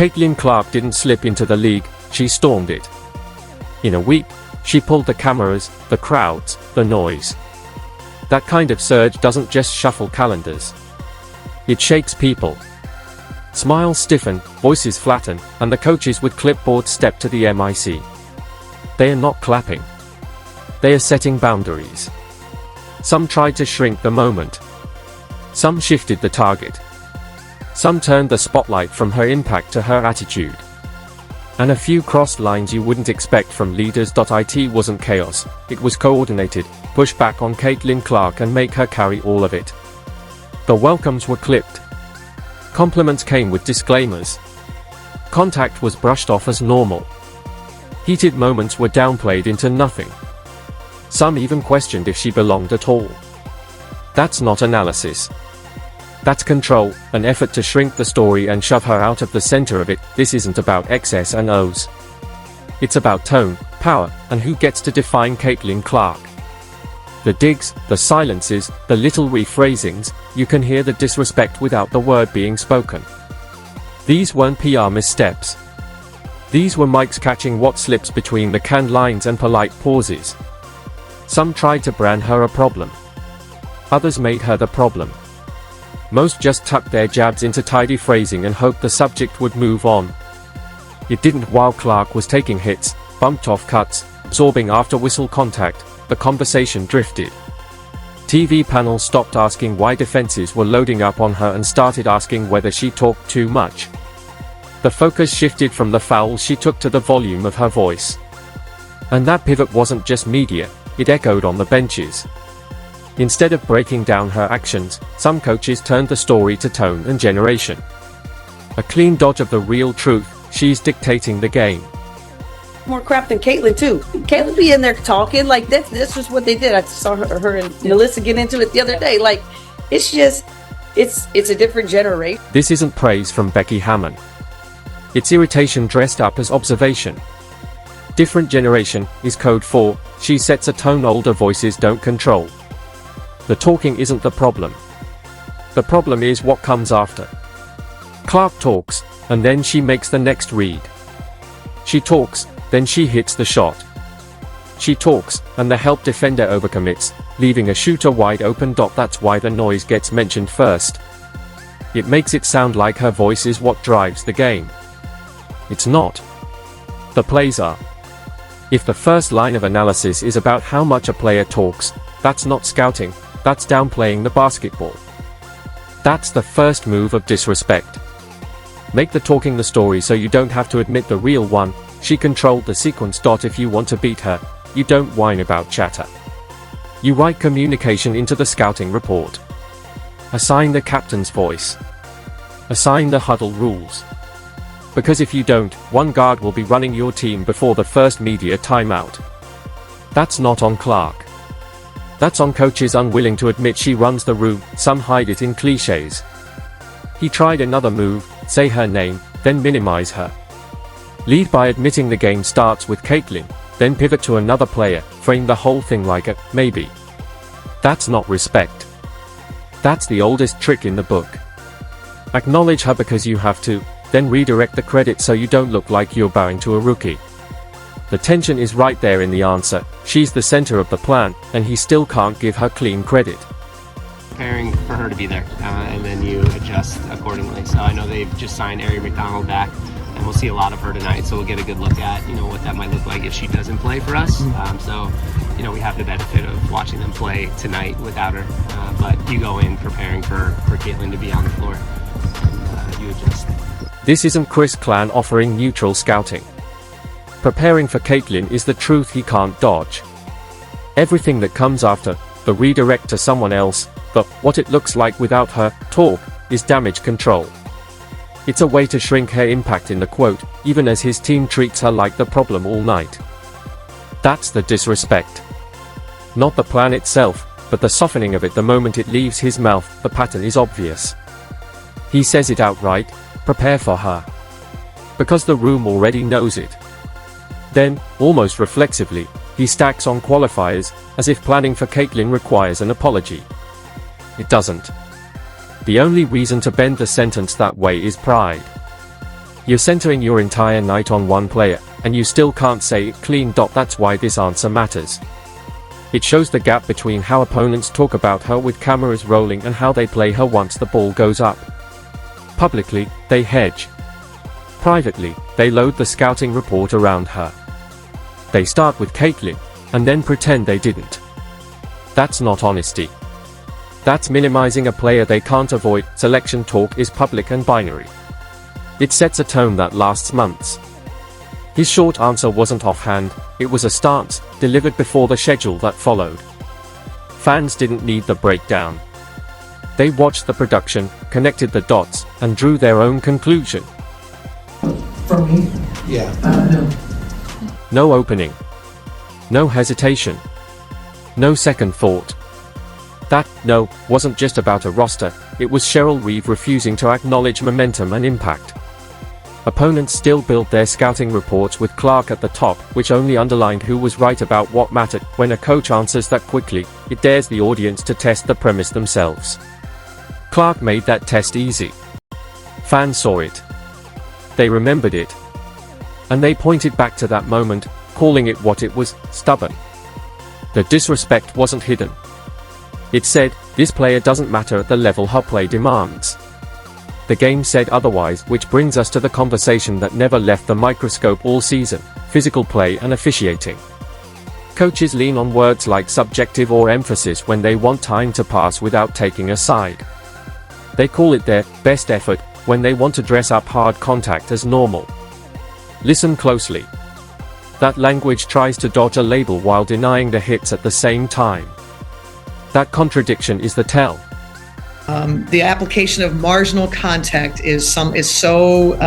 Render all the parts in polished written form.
Caitlin Clark didn't slip into the league, she stormed it. In a week, she pulled the cameras, the crowds, the noise. That kind of surge doesn't just shuffle calendars. It shakes people. Smiles stiffen, voices flatten, and the coaches with clipboards step to the mic. They are not clapping. They are setting boundaries. Some tried to shrink the moment. Some shifted the target. Some turned the spotlight from her impact to her attitude. And a few crossed lines you wouldn't expect from leaders. It wasn't chaos, it was coordinated. Push back on Caitlin Clark and make her carry all of it. The welcomes were clipped. Compliments came with disclaimers. Contact was brushed off as normal. Heated moments were downplayed into nothing. Some even questioned if she belonged at all. That's not analysis. That's control, an effort to shrink the story and shove her out of the center of it. This isn't about X's and O's. It's about tone, power, and who gets to define Caitlin Clark. The digs, the silences, the little rephrasings, you can hear the disrespect without the word being spoken. These weren't PR missteps. These were mics catching what slips between the canned lines and polite pauses. Some tried to brand her a problem. Others made her the problem. Most just tucked their jabs into tidy phrasing and hoped the subject would move on. It didn't. While Clark was taking hits, bumped off cuts, absorbing after-whistle contact, the conversation drifted. TV panels stopped asking why defenses were loading up on her and started asking whether she talked too much. The focus shifted from the fouls she took to the volume of her voice. And that pivot wasn't just media, it echoed on the benches. Instead of breaking down her actions, some coaches turned the story to tone and generation. A clean dodge of the real truth: she's dictating the game. More crap than Caitlin too. Caitlin be in there talking like that's just what they did. I saw her and Melissa get into it the other day. Like, it's just, it's a different generation. This isn't praise from Becky Hammon. It's irritation dressed up as observation. Different generation is code for, she sets a tone older voices don't control. The talking isn't the problem. The problem is what comes after. Clark talks, and then she makes the next read. She talks, then she hits the shot. She talks, and the help defender overcommits, leaving a shooter wide open. That's why the noise gets mentioned first. It makes it sound like her voice is what drives the game. It's not. The plays are. If the first line of analysis is about how much a player talks, that's not scouting, that's downplaying the basketball. That's the first move of disrespect. Make the talking the story so you don't have to admit the real one. She controlled the sequence. If you want to beat her, you don't whine about chatter. You write communication into the scouting report. Assign the captain's voice. Assign the huddle rules. Because if you don't, one guard will be running your team before the first media timeout. That's not on Clark. That's on coaches unwilling to admit she runs the room. Some hide it in cliches. He tried another move: say her name, then minimize her. Lead by admitting the game starts with Caitlin, then pivot to another player, frame the whole thing like a maybe. That's not respect. That's the oldest trick in the book. Acknowledge her because you have to, then redirect the credit so you don't look like you're bowing to a rookie. The tension is right there in the answer. She's the center of the plan, and he still can't give her clean credit. Preparing for her to be there, and then you adjust accordingly. So I know they've just signed Ari McDonald back, and we'll see a lot of her tonight, so we'll get a good look at what that might look like if she doesn't play for us. So we have the benefit of watching them play tonight without her, but you go in preparing for Caitlin to be on the floor, and you adjust. This isn't Chris Clan offering neutral scouting. Preparing for Caitlin is the truth he can't dodge. Everything that comes after, the redirect to someone else, the what it looks like without her talk, is damage control. It's a way to shrink her impact in the quote, even as his team treats her like the problem all night. That's the disrespect. Not the plan itself, but the softening of it the moment it leaves his mouth. The pattern is obvious. He says it outright: prepare for her. Because the room already knows it. Then, almost reflexively, he stacks on qualifiers, as if planning for Caitlin requires an apology. It doesn't. The only reason to bend the sentence that way is pride. You're centering your entire night on one player, and you still can't say it clean. That's why this answer matters. It shows the gap between how opponents talk about her with cameras rolling and how they play her once the ball goes up. Publicly, they hedge. Privately, they load the scouting report around her. They start with Caitlin, and then pretend they didn't. That's not honesty. That's minimizing a player they can't avoid. Selection talk is public and binary. It sets a tone that lasts months. His short answer wasn't offhand, it was a stance, delivered before the schedule that followed. Fans didn't need the breakdown. They watched the production, connected the dots, and drew their own conclusion. For me? Yeah. No. No opening. No hesitation. No second thought. That no wasn't just about a roster, it was Cheryl Reeve refusing to acknowledge momentum and impact. Opponents still built their scouting reports with Clark at the top, which only underlined who was right about what mattered. When a coach answers that quickly, it dares the audience to test the premise themselves. Clark made that test easy. Fans saw it. They remembered it. And they pointed back to that moment, calling it what it was: stubborn. The disrespect wasn't hidden. It said, this player doesn't matter at the level her play demands. The game said otherwise, which brings us to the conversation that never left the microscope all season: physical play and officiating. Coaches lean on words like subjective or emphasis when they want time to pass without taking a side. They call it their best effort when they want to dress up hard contact as normal. Listen closely. That language tries to dodge a label while denying the hits at the same time. That contradiction is the tell. The application of marginal contact is so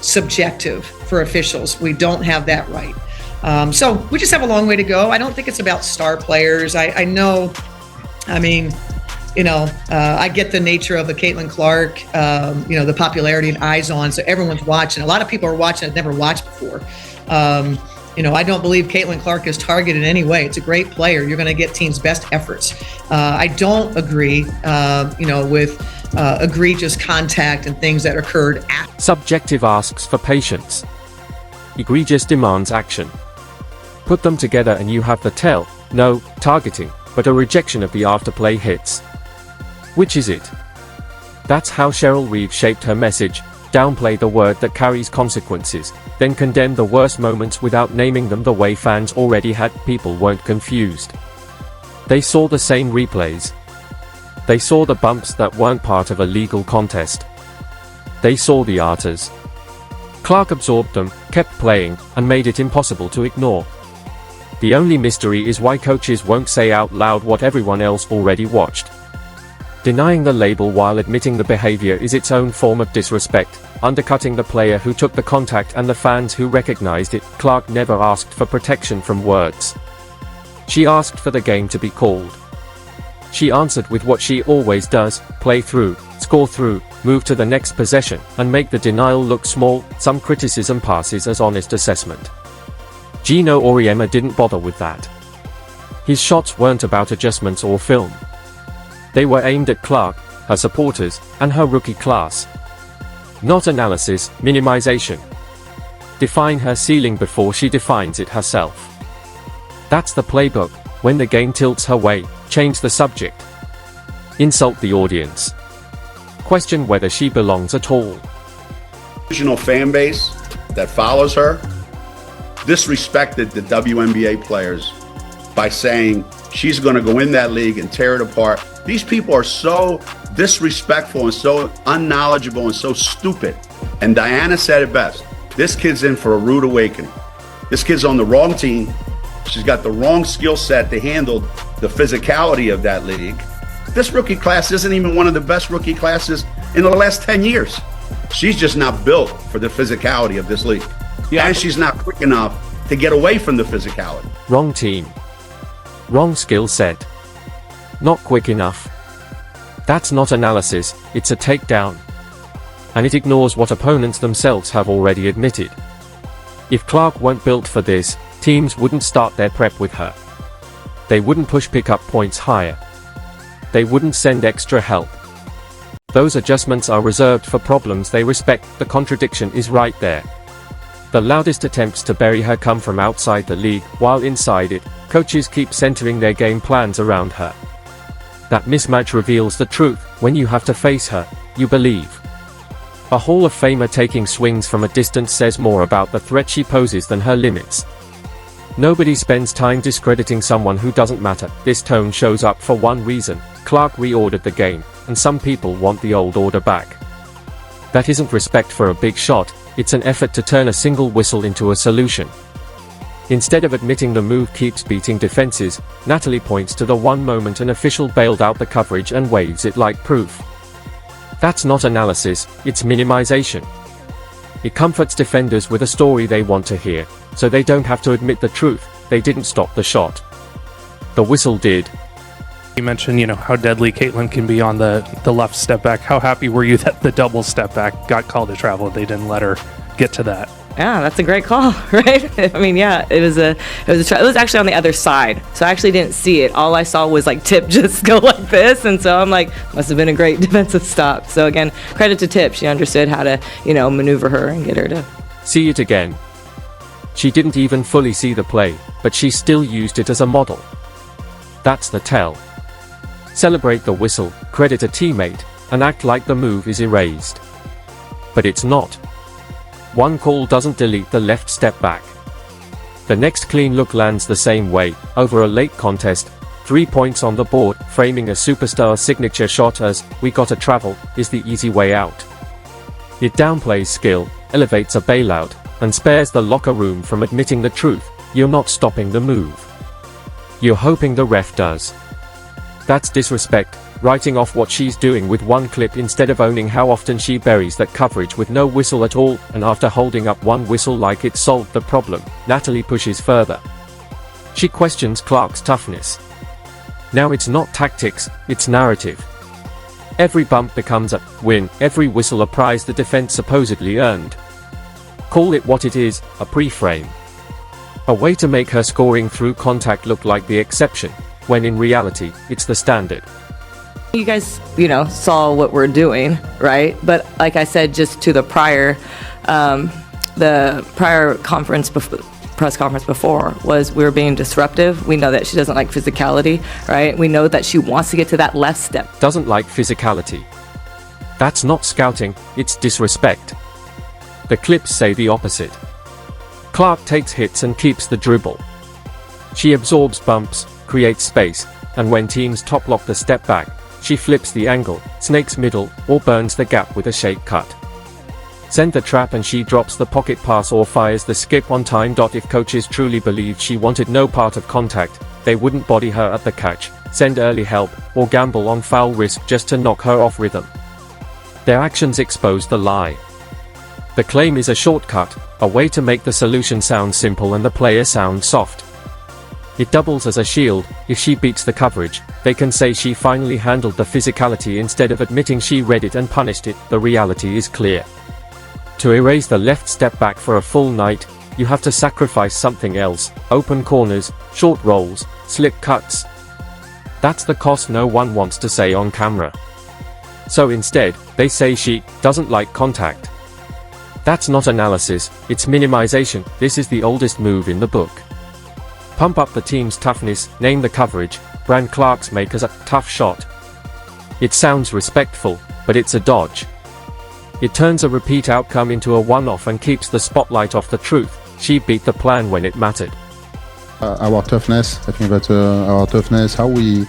subjective for officials. We don't have that right. So we just have a long way to go. I don't think it's about star players. I know, I mean, I get the nature of the Caitlin Clark, the popularity and eyes on, so everyone's watching. A lot of people are watching that never watched before. I don't believe Caitlin Clark is targeted in any way. It's a great player. You're going to get teams' best efforts. I don't agree, with egregious contact and things that occurred after. Subjective asks for patience. Egregious demands action. Put them together and you have the tell: no targeting, but a rejection of the afterplay hits. Which is it? That's how Cheryl Reeve shaped her message: downplay the word that carries consequences, then condemn the worst moments without naming them. The way fans already had, people weren't confused. They saw the same replays. They saw the bumps that weren't part of a legal contest. They saw the arters. Clark absorbed them, kept playing, and made it impossible to ignore. The only mystery is why coaches won't say out loud what everyone else already watched. Denying the label while admitting the behavior is its own form of disrespect, undercutting the player who took the contact and the fans who recognized it. Clark never asked for protection from words. She asked for the game to be called. She answered with what she always does: play through, score through, move to the next possession, and make the denial look small. Some criticism passes as honest assessment. Gino Auriemma didn't bother with that. His shots weren't about adjustments or film. They were aimed at Clark, her supporters, and her rookie class. Not analysis, minimization. Define her ceiling before she defines it herself. That's the playbook. When the game tilts her way, change the subject. Insult the audience. Question whether she belongs at all. Original fan base that follows her disrespected the WNBA players by saying she's going to go in that league and tear it apart. These people are so disrespectful and so unknowledgeable and so stupid. And Diana said it best: this kid's in for a rude awakening. This kid's on the wrong team. She's got the wrong skill set to handle the physicality of that league. This rookie class isn't even one of the best rookie classes in the last 10 years. She's just not built for the physicality of this league. Yeah. And she's not quick enough to get away from the physicality. Wrong team. Wrong skill set. Not quick enough. That's not analysis, it's a takedown. And it ignores what opponents themselves have already admitted. If Clark weren't built for this, teams wouldn't start their prep with her. They wouldn't push pickup points higher. They wouldn't send extra help. Those adjustments are reserved for problems they respect. The contradiction is right there. The loudest attempts to bury her come from outside the league, while inside it, coaches keep centering their game plans around her. That mismatch reveals the truth. When you have to face her, you believe. A Hall of Famer taking swings from a distance says more about the threat she poses than her limits. Nobody spends time discrediting someone who doesn't matter. This tone shows up for one reason: Clark reordered the game, and some people want the old order back. That isn't respect for a big shot, it's an effort to turn a single whistle into a solution. Instead of admitting the move keeps beating defenses, Natalie points to the one moment an official bailed out the coverage and waves it like proof. That's not analysis, it's minimization. It comforts defenders with a story they want to hear, so they don't have to admit the truth: they didn't stop the shot. The whistle did. You mentioned, how deadly Caitlin can be on the left step back. How happy were you that the double step back got called to travel? They didn't let her get to that. Yeah, that's a great call, right? I mean, yeah, it was actually on the other side, so I actually didn't see it. All I saw was like Tip just go like this, and so I'm like, must have been a great defensive stop. So again, credit to Tip. She understood how to, maneuver her and get her to see it again. She didn't even fully see the play, but she still used it as a model. That's the tell. Celebrate the whistle, credit a teammate, and act like the move is erased. But it's not. One call doesn't delete the left step back. The next clean look lands the same way, over a late contest, 3 points on the board. Framing a superstar signature shot as "we gotta travel" is the easy way out. It downplays skill, elevates a bailout, and spares the locker room from admitting the truth: you're not stopping the move. You're hoping the ref does. That's disrespect, writing off what she's doing with one clip instead of owning how often she buries that coverage with no whistle at all. And after holding up one whistle like it solved the problem, Natalie pushes further. She questions Clark's toughness. Now it's not tactics, it's narrative. Every bump becomes a win, every whistle a prize the defense supposedly earned. Call it what it is, a pre-frame. A way to make her scoring through contact look like the exception, when in reality, it's the standard. You guys, saw what we're doing, right? But like I said, just to the prior press conference before was we were being disruptive. We know that she doesn't like physicality, right? We know that she wants to get to that left step. Doesn't like physicality. That's not scouting, it's disrespect. The clips say the opposite. Clark takes hits and keeps the dribble. She absorbs bumps, creates space, and when teams top-lock the step back, she flips the angle, snakes middle, or burns the gap with a shake cut. Send the trap and she drops the pocket pass or fires the skip on time. If coaches truly believed she wanted no part of contact, they wouldn't body her at the catch, send early help, or gamble on foul risk just to knock her off rhythm. Their actions expose the lie. The claim is a shortcut, a way to make the solution sound simple and the player sound soft. It doubles as a shield. If she beats the coverage, they can say she finally handled the physicality instead of admitting she read it and punished it. The reality is clear. To erase the left step back for a full night, you have to sacrifice something else: open corners, short rolls, slip cuts. That's the cost no one wants to say on camera. So instead, they say she doesn't like contact. That's not analysis, it's minimization. This is the oldest move in the book. Pump up the team's toughness, name the coverage, brand Clark's make as a tough shot. It sounds respectful, but it's a dodge. It turns a repeat outcome into a one-off and keeps the spotlight off the truth: she beat the plan when it mattered. Our toughness, I think that our toughness, how we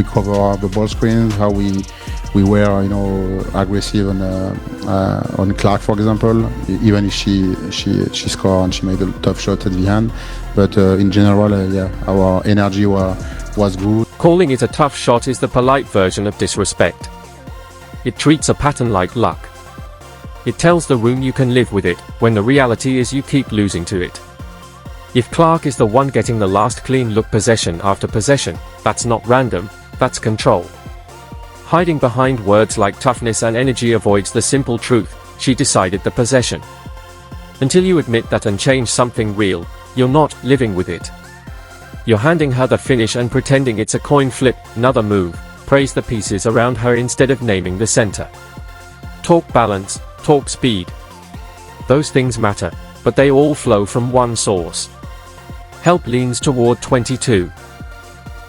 cover the ball screens, how we were aggressive on Clark, for example, even if she scored and she made a tough shot at the end, but in general, our energy was good. Calling it a tough shot is the polite version of disrespect. It treats a pattern like luck. It tells the room you can live with it, when the reality is you keep losing to it. If Clark is the one getting the last clean look possession after possession, that's not random, that's control. Hiding behind words like toughness and energy avoids the simple truth: she decided the possession. Until you admit that and change something real, you're not living with it. You're handing her the finish and pretending it's a coin flip. Another move, praise the pieces around her instead of naming the center. Talk balance, talk speed. Those things matter, but they all flow from one source. Help leans toward 22.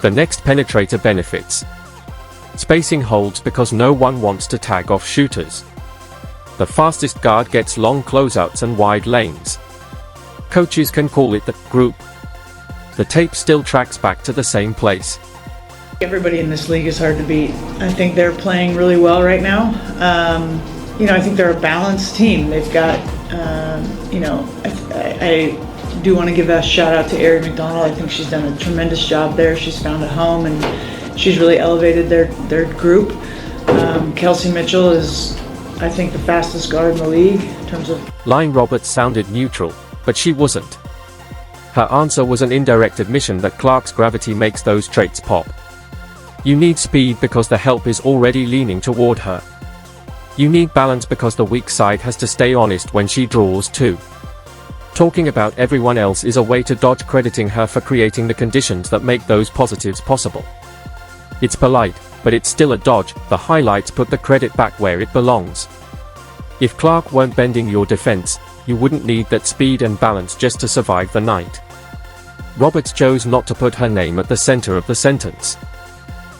The next penetrator benefits. Spacing holds because no one wants to tag off shooters. The fastest guard gets long closeouts and wide lanes. Coaches can call it the group. The tape still tracks back to the same place. Everybody in this league is hard to beat. I think they're playing really well right now. I think they're a balanced team. They've got, I do want to give a shout out to Ari McDonald. I think she's done a tremendous job there. She's found a home and she's really elevated their group. Kelsey Mitchell is, I think, the fastest guard in the league in terms of... Line Roberts sounded neutral, but she wasn't. Her answer was an indirect admission that Clark's gravity makes those traits pop. You need speed because the help is already leaning toward her. You need balance because the weak side has to stay honest when she draws too. Talking about everyone else is a way to dodge crediting her for creating the conditions that make those positives possible. It's polite, but it's still a dodge. The highlights put the credit back where it belongs. If Clark weren't bending your defense, you wouldn't need that speed and balance just to survive the night. Roberts chose not to put her name at the center of the sentence.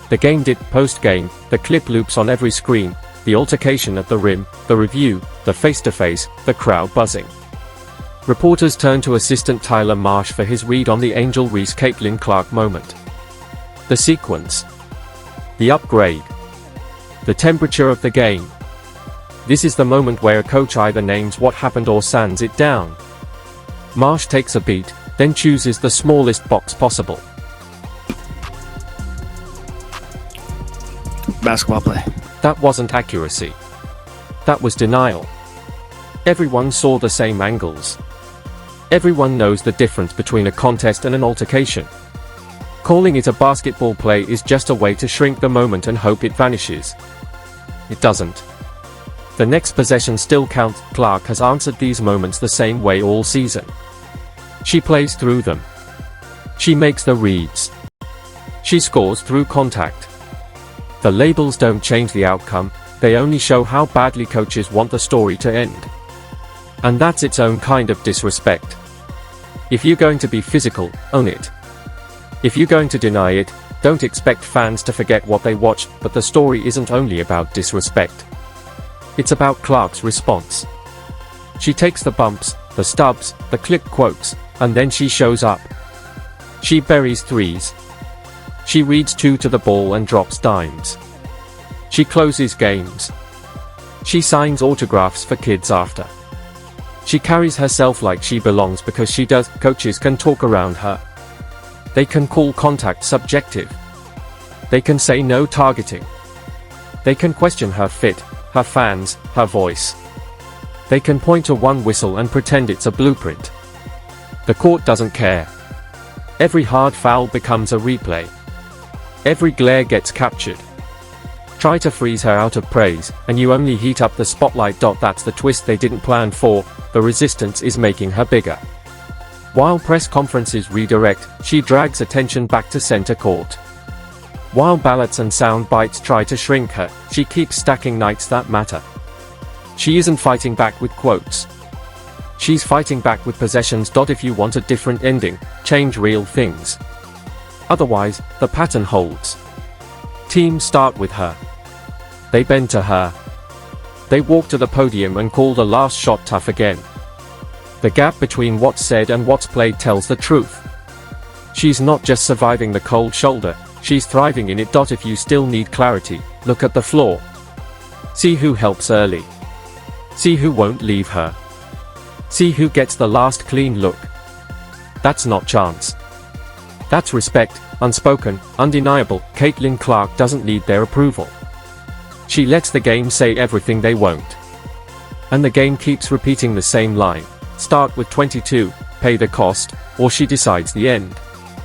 The game did. Post-game, the clip loops on every screen, the altercation at the rim, the review, the face-to-face, the crowd buzzing. Reporters turned to assistant Tyler Marsh for his read on the Angel Reese-Caitlin Clark moment. The sequence. The upgrade. The temperature of the game. This is the moment where a coach either names what happened or sands it down. Marsh takes a beat, then chooses the smallest box possible. Basketball play. That wasn't accuracy. That was denial. Everyone saw the same angles. Everyone knows the difference between a contest and an altercation. Calling it a basketball play is just a way to shrink the moment and hope it vanishes. It doesn't. The next possession still counts. Clark has answered these moments the same way all season. She plays through them. She makes the reads. She scores through contact. The labels don't change the outcome, they only show how badly coaches want the story to end. And that's its own kind of disrespect. If you're going to be physical, own it. If you're going to deny it, don't expect fans to forget what they watched. But the story isn't only about disrespect. It's about Clark's response. She takes the bumps, the stubs, the clip quotes, and then she shows up. She buries threes. She reads two to the ball and drops dimes. She closes games. She signs autographs for kids after. She carries herself like she belongs because she does. Coaches can talk around her. They can call contact subjective. They can say no targeting. They can question her fit, her fans, her voice. They can point to one whistle and pretend it's a blueprint. The court doesn't care. Every hard foul becomes a replay. Every glare gets captured. Try to freeze her out of praise, and you only heat up the spotlight. That's the twist they didn't plan for. The resistance is making her bigger. While press conferences redirect, she drags attention back to center court. While ballots and sound bites try to shrink her, she keeps stacking nights that matter. She isn't fighting back with quotes. She's fighting back with possessions. If you want a different ending, change real things. Otherwise, the pattern holds. Teams start with her. They bend to her. They walk to the podium and call the last shot tough again. The gap between what's said and what's played tells the truth. She's not just surviving the cold shoulder, she's thriving in it. If you still need clarity, look at the floor. See who helps early. See who won't leave her. See who gets the last clean look. That's not chance. That's respect, unspoken, undeniable. Caitlin Clark doesn't need their approval. She lets the game say everything they won't. And the game keeps repeating the same line. Start with 22, pay the cost, or she decides the end.